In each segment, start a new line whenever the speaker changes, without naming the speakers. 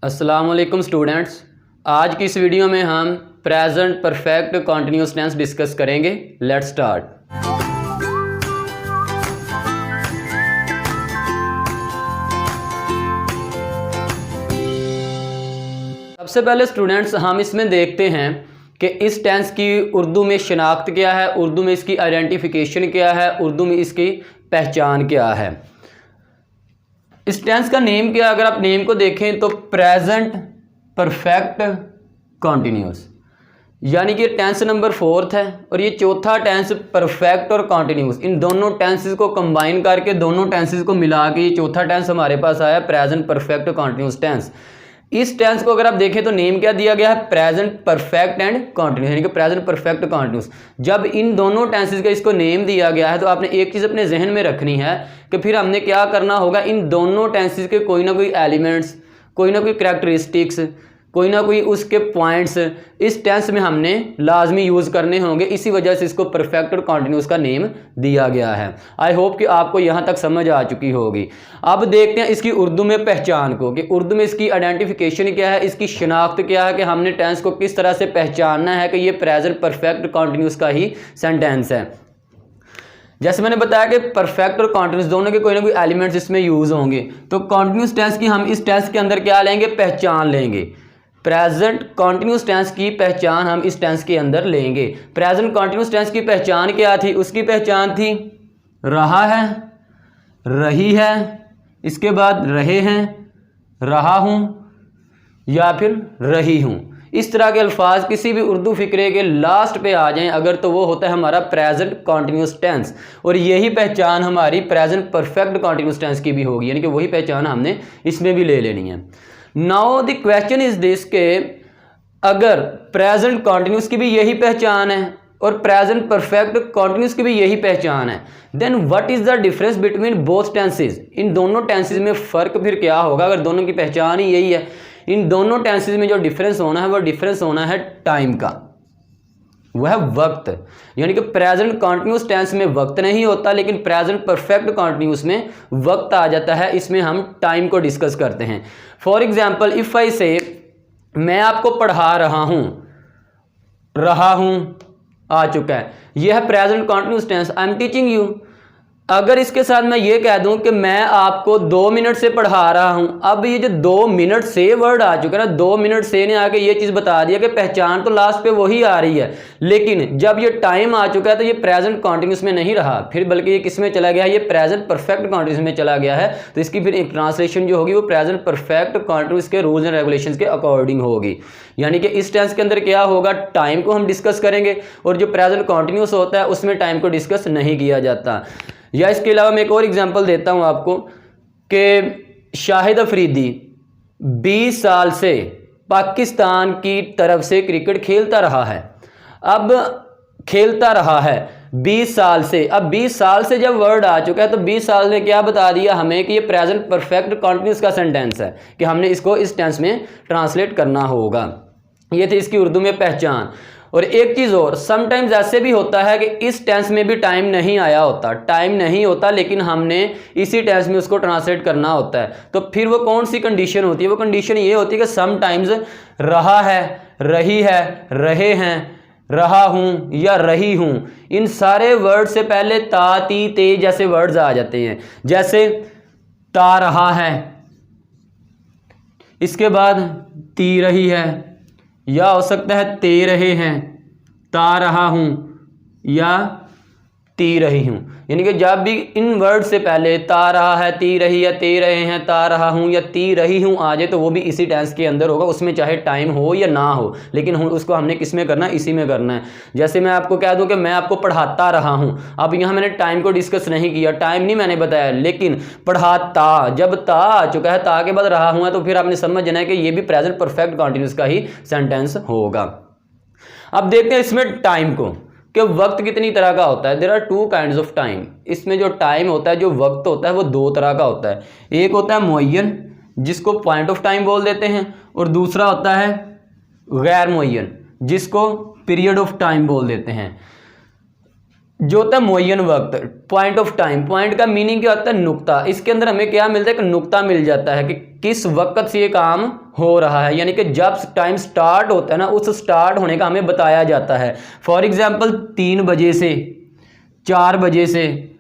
अस्सलाम वालेकुम स्टूडेंट्स। आज की इस वीडियो में हम present perfect continuous tense discuss करेंगे। Let's start. सबसे पहले स्टूडेंट्स हम इसमें देखते हैं कि इस टेंस की उर्दू में शनाख्त क्या है, उर्दू में इसकी आइडेंटिफिकेशन क्या है, उर्दू में इसकी पहचान क्या है। इस टेंस का नेम क्या है? अगर आप नेम को देखें तो प्रेजेंट परफेक्ट कॉन्टिन्यूस, यानी कि टेंस नंबर 4 है और ये चौथा टेंस परफेक्ट और कॉन्टिन्यूस, इन दोनों टेंसेस को कंबाइन करके, दोनों टेंसेस को मिला के ये चौथा टेंस हमारे पास आया प्रेजेंट परफेक्ट कॉन्टिन्यूस टेंस। इस टेंस को अगर आप देखें तो नेम क्या दिया गया है? प्रेजेंट परफेक्ट एंड कॉन्टिन्यूस, यानी कि प्रेजेंट परफेक्ट कॉन्टिन्यूस। जब इन दोनों टेंसेस का इसको नेम दिया गया है तो आपने एक चीज़ अपने जहन में रखनी है कि फिर हमने क्या करना होगा, इन दोनों टेंसेस के कोई ना कोई एलिमेंट्स, कोई ना कोई करैक्टरिस्टिक्स, कोई ना कोई उसके पॉइंट्स इस टेंस में हमने लाजमी यूज़ करने होंगे। इसी वजह से इसको परफेक्ट और कॉन्टिन्यूस का नेम दिया गया है। आई होप कि आपको यहाँ तक समझ आ चुकी होगी। अब देखते हैं इसकी उर्दू में पहचान को, कि उर्दू में इसकी आइडेंटिफिकेशन क्या है, इसकी शनाख्त क्या है, कि हमने टेंस को किस तरह से पहचानना है कि ये प्रेजेंट परफेक्ट कॉन्टिन्यूस का ही सेंटेंस है। जैसे मैंने बताया कि परफेक्ट और कॉन्टिन्यूस दोनों के कोई ना कोई एलिमेंट्स इसमें यूज़ होंगे, तो कॉन्टिन्यूस टेंस की हम इस टेंस के अंदर क्या लेंगे? पहचान लेंगे। प्रेजेंट कॉन्टिन्यूस टेंस की पहचान हम इस टेंस के अंदर लेंगे। प्रेजेंट कॉन्टिन्यूस टेंस की पहचान क्या थी? उसकी पहचान थी रहा है, रही है, इसके बाद रहे हैं, रहा हूँ या फिर रही हूँ। इस तरह के अल्फाज किसी भी उर्दू फिक्रे के लास्ट पे आ जाएं अगर, तो वो होता है हमारा प्रेजेंट कॉन्टिन्यूस टेंस, और यही पहचान हमारी प्रेजेंट परफेक्ट कॉन्टिन्यूस टेंस की भी होगी, यानी कि वही पहचान हमने इसमें भी ले लेनी है। Now the question is this के अगर प्रेजेंट कॉन्टिन्यूस की भी यही पहचान है और प्रेजेंट परफेक्ट कॉन्टिन्यूस की भी यही पहचान है, then what is the difference between both tenses? इन दोनों टेंसेस में फ़र्क फिर क्या होगा अगर दोनों की पहचान ही यही है? इन दोनों टेंसेस में जो डिफरेंस होना है वो डिफरेंस होना है टाइम का, वह है वक्त। यानी कि प्रेजेंट कॉन्टिन्यूस टेंस में वक्त नहीं होता, लेकिन प्रेजेंट परफेक्ट कॉन्टिन्यूस में वक्त आ जाता है। इसमें हम टाइम को डिस्कस करते हैं। फॉर एग्जाम्पल इफ आई से, मैं आपको पढ़ा रहा हूं आ चुका है, यह है present continuous tense. I am teaching you. अगर इसके साथ मैं ये कह दूं कि मैं आपको 2 मिनट से पढ़ा रहा हूं, अब ये जो 2 मिनट से वर्ड आ चुका है ना, 2 मिनट से ने आके ये चीज़ बता दिया कि पहचान तो लास्ट पे वही आ रही है, लेकिन जब ये टाइम आ चुका है तो ये प्रेजेंट कॉन्टिन्यूस में नहीं रहा, फिर बल्कि ये किस में चला गया है? ये प्रेजेंट परफेक्ट कॉन्टिन्यूस में चला गया है। तो इसकी फिर ट्रांसलेशन जो होगी वो प्रेजेंट परफेक्ट कॉन्टिन्यूस के रूल्स एंड रेगुलेशंस के अकॉर्डिंग होगी। यानी कि इस टेंस के अंदर क्या होगा? टाइम को हम डिस्कस करेंगे, और जो प्रेजेंट कॉन्टिन्यूस होता है उसमें टाइम को डिस्कस नहीं किया जाता। या इसके अलावा मैं एक और एग्जांपल देता हूं आपको कि शाहिद अफरीदी 20 साल से पाकिस्तान की तरफ से क्रिकेट खेलता रहा है। अब खेलता रहा है 20 साल से, अब 20 साल से जब वर्ड आ चुका है तो 20 साल ने क्या बता दिया हमें कि ये प्रेजेंट परफेक्ट कॉन्टिन्यूस का सेंटेंस है, कि हमने इसको इस टेंस में ट्रांसलेट करना होगा। ये थी इसकी उर्दू में पहचान। और एक चीज़ और, समटाइम्स ऐसे भी होता है कि इस टेंस में भी टाइम नहीं आया होता, टाइम नहीं होता, लेकिन हमने इसी टेंस में उसको ट्रांसलेट करना होता है। तो फिर वो कौन सी कंडीशन होती है? वो कंडीशन ये होती है कि समटाइम्स रहा है, रही है, रहे हैं, रहा हूँ या रही हूँ, इन सारे वर्ड से पहले ता, ती, ते जैसे वर्ड्स आ जाते हैं। जैसे ता रहा है, इसके बाद ती रही है, या हो सकता है ते रहे हैं, ता रहा हूं या ती रही हूं। यानी कि जब भी इन वर्ड से पहले ता रहा है, ती रही है, ते रहे हैं, ता रहा हूं या ती रही हूं आ जाए तो वो भी इसी टेंस के अंदर होगा, उसमें चाहे टाइम हो या ना हो, लेकिन उसको हमने किस में करना है? इसी में करना है। जैसे मैं आपको कह दूं कि मैं आपको पढ़ाता रहा हूं, अब यहाँ मैंने टाइम को डिस्कस नहीं किया, टाइम नहीं मैंने बताया, लेकिन पढ़ाता, जब ता आ चुका है, ता के बाद रहा हूँ है, तो फिर आपने समझना है कि ये भी प्रेजेंट परफेक्ट कॉन्टिन्यूस का ही सेंटेंस होगा। अब देखते हैं इसमें टाइम को, कि वक्त कितनी तरह का होता है। There are 2 kinds of time. इसमें जो टाइम होता है, जो वक्त होता है, वो 2 तरह का होता है। एक होता है मुअय्यन, जिसको पॉइंट ऑफ टाइम बोल देते हैं, और दूसरा होता है गैर मुअय्यन, जिसको पीरियड ऑफ टाइम बोल देते हैं। जो होता है मुअय्यन वक्त, पॉइंट ऑफ टाइम, पॉइंट का मीनिंग क्या होता है, नुक्ता। इसके अंदर हमें क्या मिलता है, कि नुक्ता मिल जाता है कि किस वक्त से ये काम हो रहा है, यानी कि जब टाइम स्टार्ट होता है ना, उस स्टार्ट होने का हमें बताया जाता है। फॉर एग्जांपल 3 बजे से 4 बजे से,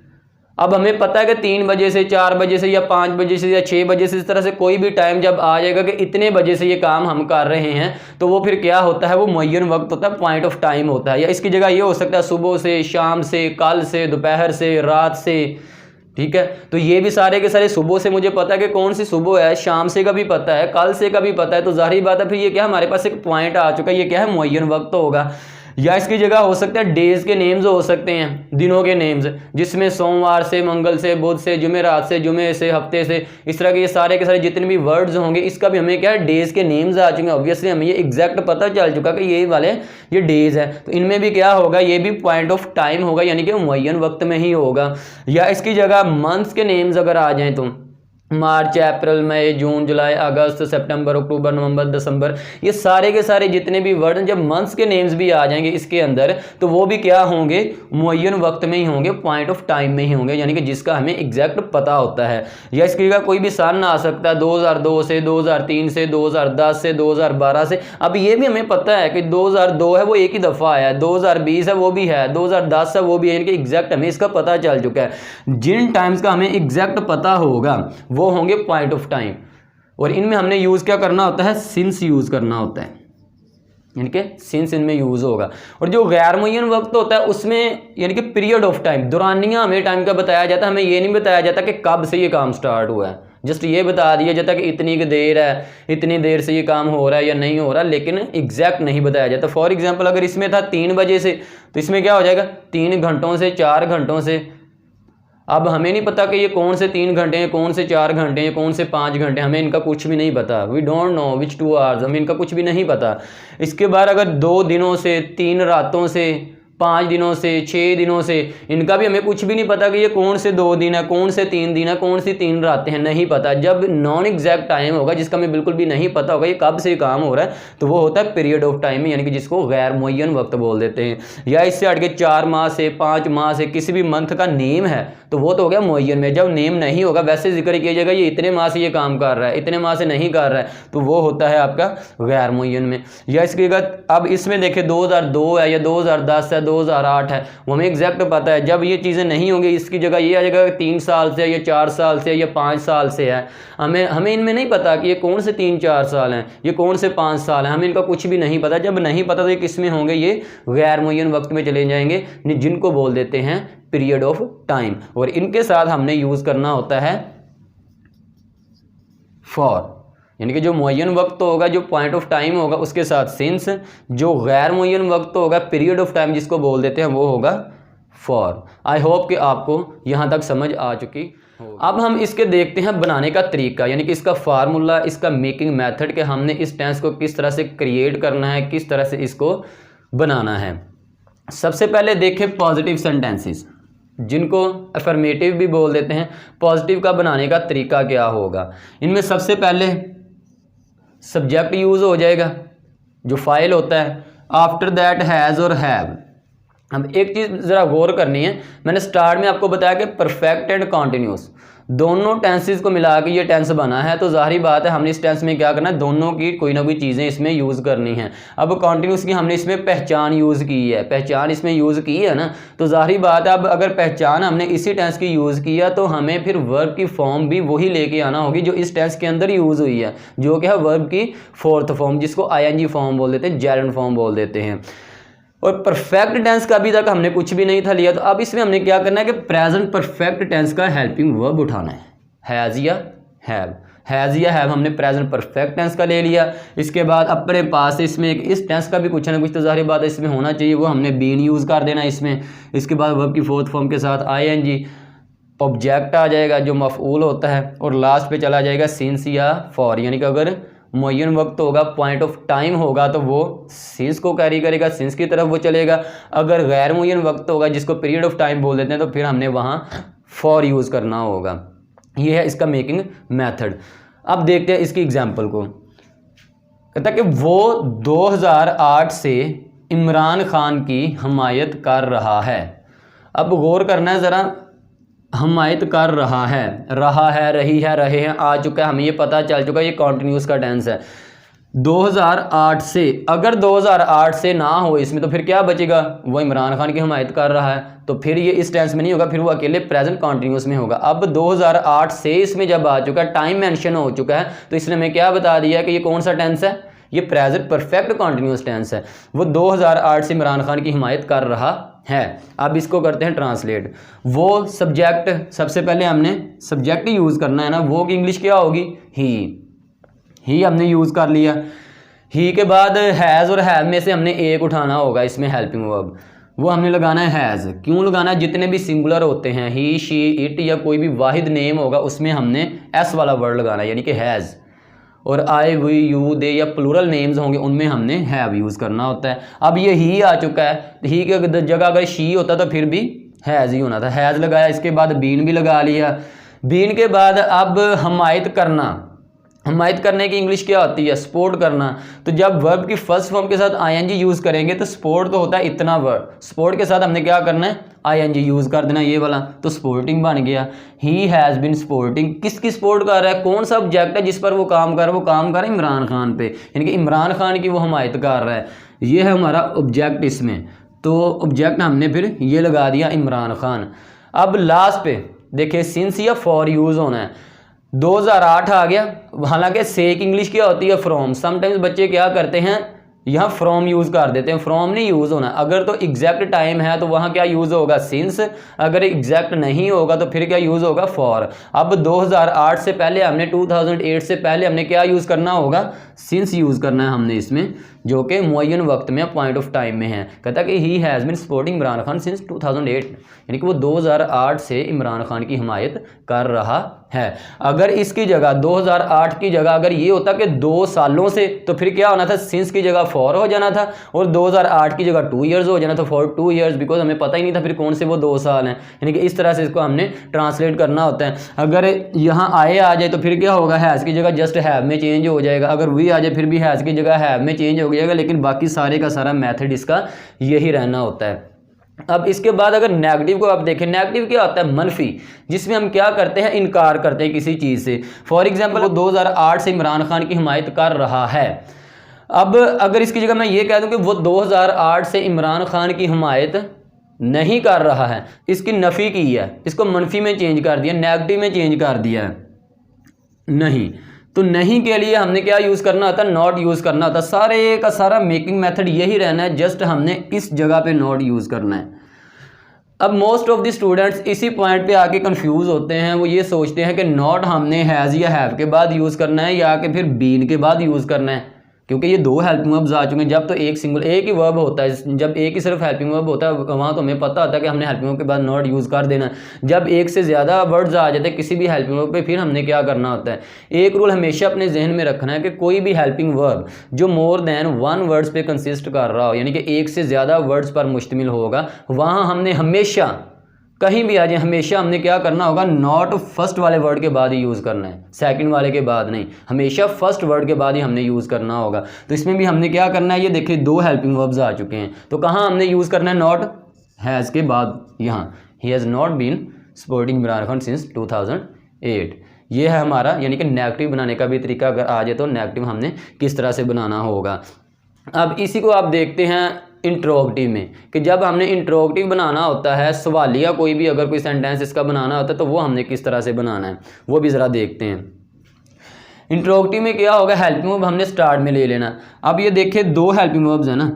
अब हमें पता है कि 3 बजे से 4 बजे से या 5 बजे से या 6 बजे से, इस तरह से कोई भी टाइम जब आ जाएगा कि इतने बजे से ये काम हम कर रहे हैं, तो वो फिर क्या होता है, वो मुअय्यन वक्त होता है, पॉइंट ऑफ टाइम होता है। या इसकी जगह ये हो सकता है सुबह से, शाम से, कल से, दोपहर से, रात से, ठीक है। तो ये भी सारे के सारे, सुबह से मुझे पता है कि कौन सी सुबह है, शाम से का भी पता है, कल से का भी पता है, तो जाहिर बात है फिर ये क्या, हमारे पास एक पॉइंट आ चुका है, ये क्या है, मुअय्यन वक्त होगा। या इसकी जगह हो सकता है डेज के नेम्स हो सकते हैं, दिनों के नेम्स, जिसमें सोमवार से, मंगल से, बुध से, जुमेरात से, जुमे से, हफ्ते से, इस तरह के ये सारे के सारे जितने भी वर्ड्स होंगे, इसका भी हमें क्या है, डेज के नेम्स आ चुके हैं। ऑब्वियसली हमें ये एग्जैक्ट पता चल चुका कि ये वाले ये डेज है, तो इनमें भी क्या होगा, ये भी पॉइंट ऑफ टाइम होगा, यानी कि मुअय्यन वक्त में ही होगा। या इसकी जगह मंथ्स के नेम्स अगर आ जाएं तो मार्च, अप्रैल, मई, जून, जुलाई, अगस्त, सितंबर, अक्टूबर, नवंबर, दिसंबर, ये सारे के सारे जितने भी वर्ड, जब मंथ्स के नेम्स भी आ जाएंगे इसके अंदर, तो वो भी क्या होंगे, मुअय्यन वक्त में ही होंगे, पॉइंट ऑफ टाइम में ही होंगे, यानी कि जिसका हमें एग्जैक्ट पता होता है। या इसकी जगह कोई भी सन आ सकता है, 2002 से, 2003 से, 2010 से, 2012 से। अब ये भी हमें पता है कि 2002 है वो एक ही दफ़ा आया है, 2020 है वो भी है, 2010 है वो भी है, यानी कि एग्जैक्ट हमें इसका पता चल चुका है। जिन टाइम्स का हमें एग्जैक्ट पता होगा वो होंगे पॉइंट ऑफ टाइम, और इनमें हमने यूज क्या करना होता है, सिंस यूज करना होता है, यानी कि सिंस इनमें यूज होगा। और जो गैर मुअय्यन वक्त होता है उसमें यानी कि पीरियड ऑफ टाइम, दौरानिया हमें टाइम का बताया जाता है, हमें ये नहीं बताया जाता कि कब से ये काम स्टार्ट हुआ है, जस्ट ये बता दिया जाता है कि इतनी देर है, इतनी देर से ये काम हो रहा है या नहीं हो रहा, लेकिन एग्जैक्ट नहीं बताया जाता। फॉर एग्जाम्पल अगर इसमें था 3 बजे से, तो इसमें क्या हो जाएगा, 3 घंटों से, 4 घंटों से। अब हमें नहीं पता कि ये कौन से 3 घंटे हैं, कौन से 4 घंटे हैं, कौन से 5 घंटे, हमें इनका कुछ भी नहीं पता। We don't know which 2 hours, हमें इनका कुछ भी नहीं पता। इसके बाद अगर 2 दिनों से, 3 रातों से, 5 दिनों से, 6 दिनों से, इनका भी हमें कुछ भी नहीं पता कि ये कौन से 2 दिन है, कौन से 3 दिन है, कौन सी 3 रातें हैं, नहीं पता। जब नॉन एग्जैक्ट टाइम होगा, जिसका हमें बिल्कुल भी नहीं पता होगा ये कब से काम हो रहा है, तो वो होता है पीरियड ऑफ टाइम, यानी कि जिसको गैर मुअय्यन वक्त बोल देते हैं। या इससे हट के 4 माह से, 5 माह से किसी भी मंथ का नेम है, तो वो तो हो गया मुअय्यन में। जब नेम नहीं होगा, वैसे जिक्र किया जाएगा ये इतने माह से ये काम कर रहा है, इतने माह से नहीं कर रहा है, तो वो होता है आपका गैर मुअय्यन में। या इसकी अब इसमें देखें 2002 है या 2010 है, 2008 है, वो हमें एग्जैक्ट पता है। जब ये चीज़ें नहीं होंगी, इसकी जगह ये आ जाएगा 3 साल से या 4 साल से या 5 साल से है। हमें इनमें नहीं पता कि ये कौन से 3-4 साल हैं, ये कौन से 5 साल हैं, हमें इनका कुछ भी नहीं पता। जब नहीं पता तो ये किस में होंगे, ये गैर मुअय्यन वक्त में चले जाएंगे, जिनको बोल देते हैं पीरियड ऑफ टाइम। और इनके साथ हमने यूज करना होता है फॉर, यानी कि जो मुअय्यन वक्त होगा, जो पॉइंट ऑफ टाइम होगा, उसके साथ सिंस। जो गैर मुअय्यन वक्त होगा, पीरियड ऑफ टाइम जिसको बोल देते हैं, वो होगा फॉर। आई होप कि आपको यहाँ तक समझ आ चुकी। अब हम इसके देखते हैं बनाने का तरीका, यानी कि इसका फार्मूला, इसका मेकिंग मेथड, कि हमने इस टेंस को किस तरह से क्रिएट करना है, किस तरह से इसको बनाना है। सबसे पहले देखें पॉजिटिव सेंटेंसेस, जिनको अफर्मेटिव भी बोल देते हैं। पॉजिटिव का बनाने का तरीका क्या होगा, इनमें सबसे पहले सब्जेक्ट यूज हो जाएगा, जो फाइल होता है। आफ्टर दैट हैज़ और हैव। अब एक चीज़ ज़रा गौर करनी है, मैंने स्टार्ट में आपको बताया कि परफेक्ट एंड कॉन्टिन्यूस दोनों टेंसेस को मिला के ये टेंस बना है, तो जाहिर बात है हमने इस टेंस में क्या करना है, दोनों की कोई ना कोई चीज़ें इसमें यूज़ करनी है। अब कॉन्टिन्यूस की हमने इसमें पहचान यूज़ की है, पहचान इसमें यूज़ की है ना, तो जाहिर बात है अब अगर पहचान हमने इसी टेंस की यूज़ किया, तो हमें फिर वर्ब की फॉर्म भी वही लेके आना होगी जो इस टेंस के अंदर यूज़ हुई है, जो कि है वर्ब की 4th फॉर्म, जिसको ING फॉर्म बोल देते हैं, जेरेंड फॉर्म बोल देते हैं। और परफेक्ट टेंस का अभी तक हमने कुछ भी नहीं था लिया, तो अब इसमें हमने क्या करना है कि प्रेजेंट परफेक्ट टेंस का हेल्पिंग वर्ब उठाना है, हैज़ या हैव। हैज़ या हैव हमने प्रेजेंट परफेक्ट टेंस का ले लिया। इसके बाद अपने पास इसमें इस टेंस का भी कुछ ना कुछ तो जाहिर बात है इसमें होना चाहिए, वो हमने बीन यूज़ कर देना इसमें। इसके बाद वर्ब की 4th फॉर्म के साथ ING, ऑब्जेक्ट आ जाएगा जो मफऊल होता है, और लास्ट पे चला जाएगा सिंस या फॉर, यानी कि अगर मुअय्यन वक्त होगा, पॉइंट ऑफ टाइम होगा, तो वो सिंस को कैरी करेगा, सिंस की तरफ वो चलेगा। अगर गैर मुअय्यन वक्त होगा, जिसको पीरियड ऑफ टाइम बोल देते हैं, तो फिर हमने वहाँ फॉर यूज़ करना होगा। ये है इसका मेकिंग मेथड। अब देखते हैं इसकी एग्जाम्पल को। कहता है कि वो 2008 से इमरान खान की हमायत कर रहा है। अब गौर करना है ज़रा, हमायत कर रहा है, रही है, रहे हैं आ चुका है, हमें ये पता चल चुका है ये कॉन्टिन्यूस का टेंस है। 2008 से, अगर 2008 से ना हो इसमें तो फिर क्या बचेगा, वो इमरान खान की हमायत कर रहा है, तो फिर ये इस टेंस में नहीं होगा, फिर वो अकेले प्रेजेंट कॉन्टिन्यूस में होगा। अब 2008 से इसमें जब आ चुका है, टाइम मेंशन हो चुका है, तो इसने हमें क्या बता दिया कि ये कौन सा टेंस है, ये प्रेजेंट परफेक्ट कॉन्टिन्यूस टेंस है। वो 2008 से इमरान खान की हिमायत कर रहा है। अब इसको करते हैं ट्रांसलेट। वो सब्जेक्ट, सबसे पहले हमने सब्जेक्ट यूज़ करना है ना, वो की इंग्लिश क्या होगी, ही हमने यूज़ कर लिया। ही के बाद हैज़ और हैव में से हमने एक उठाना होगा इसमें हेल्पिंग वर्ब, वो हमने लगाना है हैज़। क्यों लगाना है, जितने भी सिंगुलर होते हैं ही, शी, इट या कोई भी वाहिद नेम होगा उसमें हमने एस वाला वर्ड लगाना है, यानी कि हैज़। और आई, वी, यू, दे या प्लूरल नेम्स होंगे उनमें हमने हैव यूज़ करना होता है। अब ये ही आ चुका है, तो ही की जगह अगर शी होता तो फिर भी हैज़ ही होना था, हैज़ लगाया। इसके बाद बीन भी लगा लिया। बीन के बाद अब हमायत करना, हमायत करने की इंग्लिश क्या होती है, सपोर्ट करना। तो जब वर्ब की फर्स्ट फॉर्म के साथ आईएनजी यूज़ करेंगे तो सपोर्ट तो होता है इतना वर्ब, सपोर्ट के साथ हमने क्या करना है, आईएनजी यूज़ कर देना ये वाला, तो सपोर्टिंग बन गया। ही हैज़ बीन सपोर्टिंग, किसकी सपोर्ट कर रहा है, कौन सा ऑब्जेक्ट है जिस पर वो काम कर रहा है, वो काम कर रहा है इमरान खान पे, यानी कि इमरान खान की वो हमायत कर रहा है। ये है हमारा ऑब्जेक्ट इसमें, तो ऑब्जेक्ट हमने फिर ये लगा दिया इमरान खान। अब लास्ट पे देखिए सिंस या फॉर यूज़ होना है। 2008 आ गया, हालांकि से की इंग्लिश क्या होती है, फ्रॉम। समटाइम्स बच्चे क्या करते हैं, यहाँ फ्रॉम यूज़ कर देते हैं, फ्रॉम नहीं यूज़ होना। अगर तो एग्जैक्ट टाइम है तो वहाँ क्या यूज़ होगा, सिंस। अगर एग्जैक्ट नहीं होगा तो फिर क्या यूज़ होगा, फॉर। अब 2008 से पहले हमने 2008 से पहले हमने क्या यूज़ करना होगा, सिंस यूज़ करना है हमने इसमें, जो कि मुअय्यन वक्त में, पॉइंट ऑफ टाइम में है। कहता है कि he has been supporting Imran Khan since 2008, यानी कि वो 2008 से इमरान खान की हिमायत कर रहा है। अगर इसकी जगह 2008 की जगह अगर ये होता कि 2 सालों से, तो फिर क्या होना था, सिंस की जगह फॉर हो जाना था, और 2008 की जगह 2 ईयर्स हो जाना था, फॉर 2 ईयर्स, बिकॉज हमें पता ही नहीं था फिर कौन से वो 2 साल हैं। यानी कि इस तरह से इसको हमने ट्रांसलेट करना होता है। अगर यहाँ आए आ जाए तो फिर क्या होगा, हैज़ की जगह जस्ट हैव में चेंज हो जाएगा। अगर वी आ जाए फिर भी हैज़ की जगह हैव में चेंज हो जाएगा, लेकिन बाकी सारे का सारा मेथड इसका यही रहना होता है। अब इसके बाद अगर नेगेटिव को आप देखें, नेगेटिव क्या होता है, मनफी, जिसमें हम क्या करते हैं, इनकार करते हैं किसी चीज़ से। फॉर एग्जांपल वो 2008 से इमरान खान की हिमायत कर रहा है। अब अगर इसकी जगह मैं ये कह दूं कि वो 2008 से इमरान खान की हिमायत नहीं कर रहा है, इसकी नफ़ी की है, इसको मनफी में चेंज कर दिया, नेगेटिव में चेंज कर दिया है, नहीं। तो नहीं के लिए हमने क्या यूज़ करना होता है, नॉट यूज़ करना होता है। सारे का सारा मेकिंग मेथड यही रहना है, जस्ट हमने इस जगह पे नॉट यूज़ करना है। अब मोस्ट ऑफ द स्टूडेंट्स इसी पॉइंट पे आके कंफ्यूज होते हैं, वो ये सोचते हैं कि नॉट हमने हैज़ या हैव के बाद यूज़ करना है या कि फिर बीन के बाद यूज़ करना है, क्योंकि ये 2 हेल्पिंग वर्ब्स आ चुके हैं। जब तो एक ही वर्ब होता है, जब एक ही सिर्फ हेल्पिंग वर्ब होता है वहाँ तो हमें पता होता है कि हमने हेल्पिंग वर्ब के बाद नॉट यूज़ कर देना है। जब एक से ज़्यादा वर्ड्स आ जाते हैं किसी भी हेल्पिंग वर्ब पे, फिर हमने क्या करना होता है, एक रूल हमेशा अपने जहन में रखना है कि कोई भी हेल्पिंग वर्ब जो मोर देन 1 वर्ड्स पे कंसिस्ट कर रहा हो, यानी कि एक से ज़्यादा वर्ड्स पर मुश्तमिल होगा, वहाँ हमने हमेशा, कहीं भी आ जाए, हमेशा हमने क्या करना होगा, नॉट फर्स्ट वाले वर्ड के बाद ही यूज़ करना है, सेकंड वाले के बाद नहीं, हमेशा फर्स्ट वर्ड के बाद ही हमने यूज़ करना होगा। तो इसमें भी हमने क्या करना है, ये देखिए 2 हेल्पिंग वर्ब्स आ चुके हैं, तो कहाँ हमने यूज़ करना है, नॉट, हैज़ के बाद यहाँ, he has not been supporting Imran Khan since 2008। ये है हमारा, यानी कि नेगेटिव बनाने का भी तरीका अगर आ जाए तो नेगेटिव हमने किस तरह से बनाना होगा। अब इसी को आप देखते हैं इंट्रोगेटिव में, कि जब हमने इंट्रोगेटिव बनाना होता है, सवालिया कोई भी अगर कोई सेंटेंस इसका बनाना होता है तो वो हमने किस तरह से बनाना है, वो भी ज़रा देखते हैं। इंट्रोगेटिव में क्या होगा, हेल्पिंग वर्ब हमने स्टार्ट में ले लेना। अब ये देखिए 2 हेल्पिंग वर्ब्स है ना,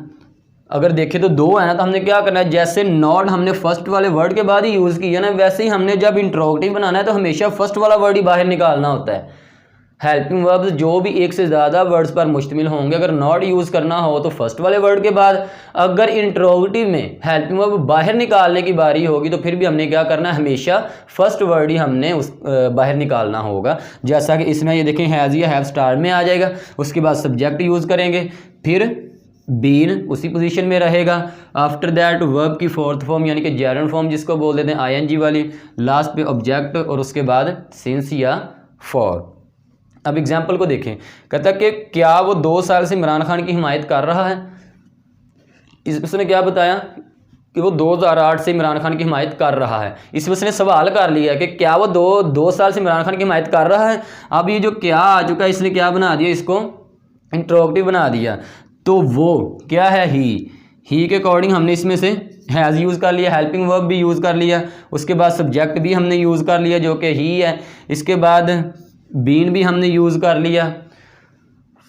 अगर देखें तो 2 है ना, तो हमने क्या करना है, जैसे नॉट हमने फर्स्ट वाले वर्ड के बाद ही यूज़ किया ना, वैसे ही हमने जब इंट्रोगेटिव बनाना है तो हमेशा फर्स्ट वाला वर्ड ही बाहर निकालना होता है। हेल्पिंग वर्ब्स जो भी एक से ज़्यादा वर्ड्स पर मुश्तमिल होंगे, अगर नॉट यूज़ करना हो तो फर्स्ट वाले वर्ड के बाद, अगर इंट्रोगेटिव में हेल्पिंग वर्ब बाहर निकालने की बारी होगी तो फिर भी हमने क्या करना है, हमेशा फर्स्ट वर्ड ही हमने उस बाहर निकालना होगा। जैसा कि इसमें ये देखें, हैज़ या हैव स्टार्ट में आ जाएगा, उसके बाद सब्जेक्ट यूज़ करेंगे, फिर बीन उसी पोजीशन में रहेगा, आफ्टर दैट वर्ब की फोर्थ फॉर्म यानी कि जेरंड फॉर्म जिसको बोल देते हैं आईएनजी वाली, लास्ट पे ऑब्जेक्ट और उसके बाद सिंस या फॉर। अब एग्जाम्पल को देखें, कहता कि क्या वो 2 साल से इमरान खान की हिमायत कर रहा है। इसने क्या बताया, कि वो 2008 से इमरान खान की हिमायत कर रहा है। इसमें उसने सवाल कर लिया कि क्या वो दो साल से इमरान खान की हिमायत कर रहा है। अब ये जो क्या आ चुका है, इसने क्या बना दिया, इसको इंट्रोगेटिव बना दिया। तो वो क्या है, ही के अकॉर्डिंग हमने इसमें से हैज़ यूज़ कर लिया, हेल्पिंग वर्ब भी यूज़ कर लिया, उसके बाद सब्जेक्ट भी हमने यूज़ कर लिया जो कि ही है, इसके बाद बीन भी हमने यूज़ कर लिया,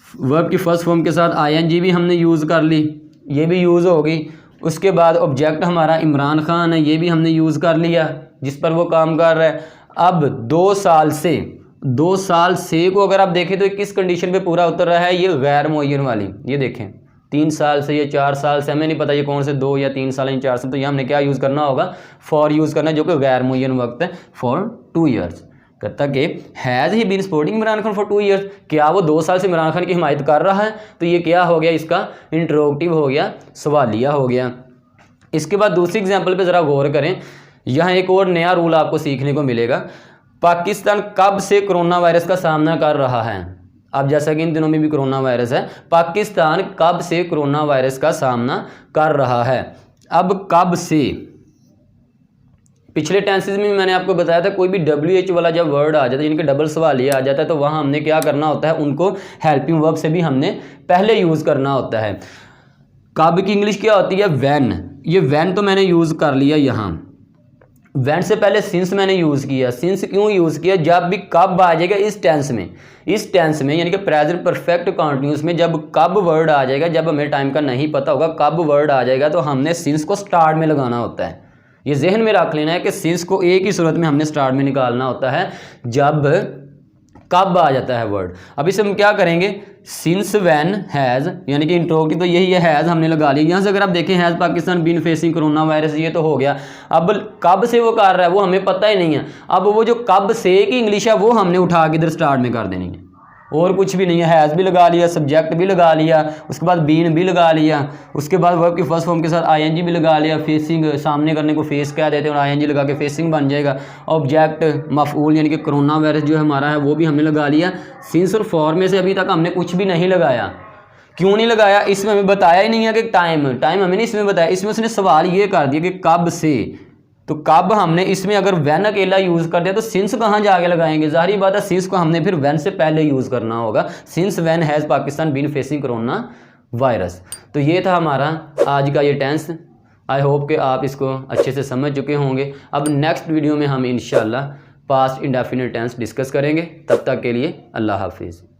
वर्ब की फर्स्ट फॉर्म के साथ आईएनजी भी हमने यूज़ कर ली, ये भी यूज़ होगी। उसके बाद ऑब्जेक्ट हमारा इमरान खान है, ये भी हमने यूज़ कर लिया जिस पर वो काम कर रहा है। अब 2 साल से को अगर आप देखें तो किस कंडीशन पे पूरा उतर रहा है, ये गैर मुअय्यन वाली, ये देखें 3 साल से या 4 साल से, हमें नहीं पता ये कौन से 2 या 3 साल या 4 साल, तो ये हमने क्या यूज़ करना होगा, फॉर यूज़ करना है, जो कि गैर मुअय्यन वक्त है, फॉर 2 ईयर्स। कहता कि has he been supporting Imran Khan for 2 years, क्या वो 2 साल से इमरान खान की हिमायत कर रहा है। तो ये क्या हो गया, इसका इंट्रोगेटिव हो गया, सवालिया हो गया। इसके बाद दूसरी एग्जांपल पे ज़रा गौर करें, यहाँ एक और नया रूल आपको सीखने को मिलेगा। पाकिस्तान कब से कोरोना वायरस का सामना कर रहा है। अब जैसा कि इन दिनों में भी कोरोना वायरस है, पाकिस्तान कब से कोरोना वायरस का सामना कर रहा है। अब कब से, पिछले टेंसेस में मैंने आपको बताया था कोई भी WH वाला जब वर्ड आ जाता है, जिनके डबल सवाल ये आ जाता है, तो वहाँ हमने क्या करना होता है, उनको हेल्पिंग वर्ब से भी हमने पहले यूज़ करना होता है। कब की इंग्लिश क्या होती है, व्हेन। ये व्हेन तो मैंने यूज़ कर लिया यहाँ, व्हेन से पहले सिंस मैंने यूज़ किया। सिंस क्यों यूज़ किया, जब भी कब आ जाएगा इस टेंस में यानी कि प्रेजेंट परफेक्ट कॉन्टिन्यूस में जब कब वर्ड आ जाएगा, जब हमें टाइम का नहीं पता होगा कब वर्ड आ जाएगा, तो हमने सिंस को स्टार्ट में लगाना होता है। ये जहन में रख लेना है कि सिंस को एक ही सूरत में हमने स्टार्ट में निकालना होता है जब कब आ जाता है वर्ड। अब इसे हम क्या करेंगे, सिंस व्हेन हैज़, यानी कि इंट्रोगेटिव तो यही है, हैज़ हमने लगा लिया। यहाँ से अगर आप देखें has Pakistan been facing corona virus, ये तो हो गया। अब कब से वो कर रहा है वो हमें पता ही नहीं है। अब वो जो कब से की इंग्लिश है वो हमने उठा के इधर स्टार्ट में कर देनी है, और कुछ भी नहीं है। हैज़ भी लगा लिया, सब्जेक्ट भी लगा लिया, उसके बाद बीन भी लगा लिया, उसके बाद वर्ब की फर्स्ट फॉर्म के साथ आईएनजी भी लगा लिया, फेसिंग सामने करने को फेस कह देते हैं और आईएनजी लगा के फेसिंग बन जाएगा। ऑब्जेक्ट मफऊल यानी कि कोरोना वायरस जो हमारा है वो भी हमने लगा लिया। सिंस और फॉर में से अभी तक हमने कुछ भी नहीं लगाया। क्यों नहीं लगाया, इसमें हमें बताया ही नहीं है कि टाइम हमें नहीं इसमें बताया। इसमें उसने सवाल ये कर दिया कि कब से, तो कब हमने इसमें अगर व्हेन अकेला यूज़ कर दिया तो सिंस कहाँ जाके लगाएंगे। ज़ाहिर बात है सिंस को हमने फिर व्हेन से पहले यूज़ करना होगा। Since when has Pakistan been facing corona virus. तो ये था हमारा आज का ये टेंस। आई होप कि आप इसको अच्छे से समझ चुके होंगे। अब नेक्स्ट वीडियो में हम इंशाल्लाह पास्ट इंडेफिनिट टेंस डिस्कस करेंगे। तब तक के लिए अल्लाह हाफिज़।